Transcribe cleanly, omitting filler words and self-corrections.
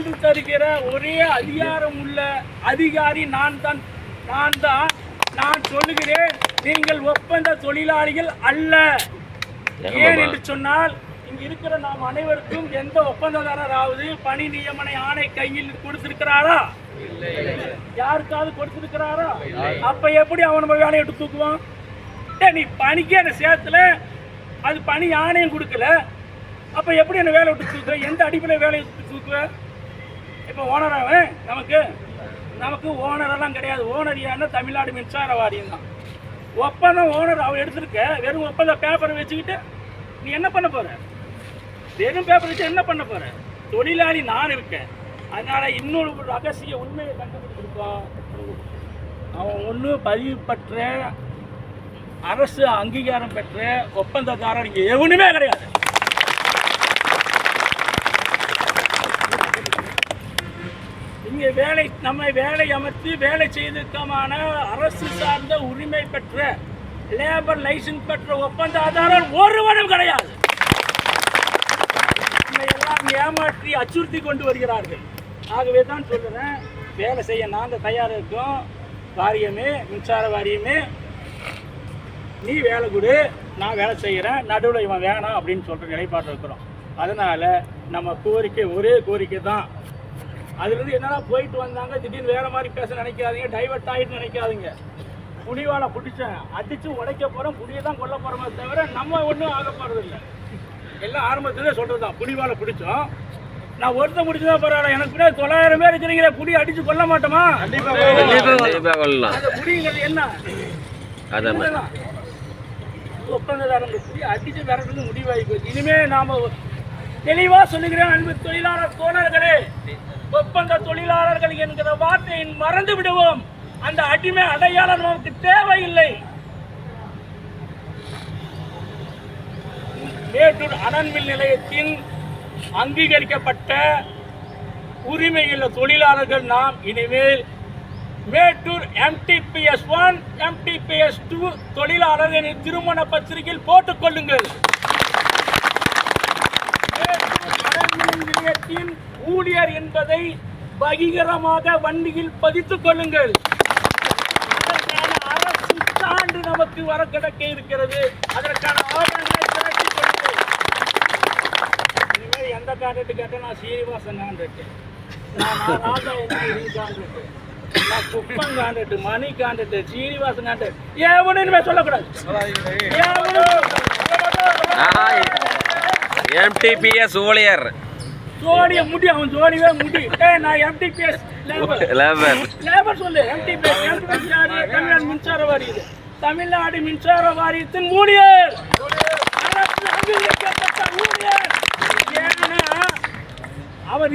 என்று தருகிற ஒரே அதிகாரம் உள்ள அதிகாரி நான் தான். நான் சொல்லுகிறேன், நீங்கள் ஒப்பந்த தொழிலாளிகள் அல்ல. ஏன் என்று சொன்னால், இங்க இருக்கிற நாம் அனைவருக்கும் எந்த ஒப்பந்ததாரராவது பணி நியமன ஆணை கையில் கொடுத்திருக்கிறாரா? யாருக்காவது கொடுத்திருக்கிறாரா? அப்ப எப்படி அவன் நம்ம வேலையை எடுத்து தூக்குவான்? நீ பணிக்கே அந்த சேத்துல அது பணி ஆணையம் கொடுக்கல, அப்ப எப்படி என்ன வேலை விட்டு தூக்குற? எந்த அடிப்படையில் வேலையை தூக்குவ? இப்ப ஓனராவன் நமக்கு ஓனரெல்லாம் கிடையாது. ஓனர் யாருன்னா தமிழ்நாடு மின்சார வாரியம் தான். ஒப்பந்தம் ஓனர் அவர் எடுத்திருக்க, வெறும் ஒப்பந்த பேப்பரை வச்சுக்கிட்டு நீ என்ன பண்ண போற? வெறும் பேப்பர் வச்சு என்ன பண்ண போற? தொழிலாளி நான் இருக்கேன். அதனால இன்னொரு ரகசிய உண்மையை கண்டுபிடிச்சிருக்கோம். அவன் ஒன்று பதிவு பெற்ற அரசு அங்கீகாரம் பெற்ற ஒப்பந்ததாரர் இங்கே எவனுமே கிடையாது. இங்கே நம்மை வேலை அமர்த்தி வேலை செய்ததற்கான அரசு சார்ந்த உரிமை பெற்ற லேபர் லைசன்ஸ் பெற்ற ஒப்பந்ததாரர் ஒருவனும் கிடையாது. எல்லாம் ஏமாற்றி அச்சுறுத்தி கொண்டு வருகிறார்கள். ஆகவே தான் சொல்லுறேன், வேலை செய்ய நாங்கள் தயாராக இருக்கோம். வாரியமே, மின்சார வாரியமே, நீ வேலை கொடு, நான் வேலை செய்கிறேன், நடுவில் இவன் வேணாம் அப்படின்னு சொல்கிற நிலைப்பாட்டில் இருக்கிறோம். அதனால் நம்ம கோரிக்கை ஒரே கோரிக்கை தான். அதுலேருந்து என்னடா போயிட்டு வந்தாங்க, திடீர்னு வேறு மாதிரி பேச நினைக்காதீங்க, டைவர்ட் ஆகிட்டு நினைக்காதீங்க. புலிவாலை பிடிச்சேன், அடித்து உடைக்க போகிறோம், புலியை தான் கொல்ல போகிறோமே தவிர நம்ம ஒன்றும் ஆக போகிறது இல்லை. எல்லாம் ஆரம்பத்திலே சொல்கிறது தான், புலிவாலை பிடிச்சோம், நான் ஒருத்தர் முடிச்சுதான் பரவாயில்ல, எனக்கு பின்னாடி 900 பேர் இருக்கிறீங்க, புலி அடித்து கொல்ல மாட்டோமா? அந்த புலிங்கிறது என்ன? ஒப்பந்ததாரங்க புலி அடித்து விரட்டுறது முடிவாகி போச்சு. இனிமேல் நாம் தெளிவாக சொல்லுகிறேன், அன்பு தொழிலாளர் தோழர்களே, ஒப்பந்த தொழிலாளர்கள் என்கிற வார்த்தையை மறந்து விடுவோம். அந்த அடிமை அடையாளம் நமக்கு தேவையில்லை. மேட்டூர் அனல்மின் நிலையத்தின் அங்கீகரிக்கப்பட்ட உரிமையுள்ள தொழிலாளர்கள் நாம். இனிமேல் மேட்டூர் MTPS 1 MTPS 2 தொழிலாளர்கள் திருமண பத்திரிகையில் போட்டுக் கொள்ளுங்கள். நிலையத்தின் ஊழியர் என்பதை பகிரமாக வண்டியில் பதித்துக் கொள்ளுங்கள். அதற்கான அரசு சான்று நமக்கு வர கிடைக்க இருக்கிறது. அதற்கான ஆவணங்களை திரட்டிக் கொள்ளுங்கள். இனிமேல் எந்த கான்ட்ராக்ட் கேட்டால் நான் சீனிவாசன் கான்ட்ராக்ட், நான் கான்ட்ராக்ட், நான் குப்பம் கான்ட்ராக்ட், மணி கான்ட்ராக்ட், சீனிவாசன் கான்ட்ராக்ட், எவனும் இனிமேல் சொல்லக்கூடாது. MTPS ஊழியர் ஜோடிய முடி, அவன் ஜோடியே முடி. நான் MTPS லேபர் சொல்லு. MTPS தமிழ்நாடு மின்சார வாரியம், தமிழ்நாடு மின்சார வாரியத்தின் ஊழியர், அரசு அங்கீகரிக்கப்பட்ட ஊழியர். ஏன்னா அவர்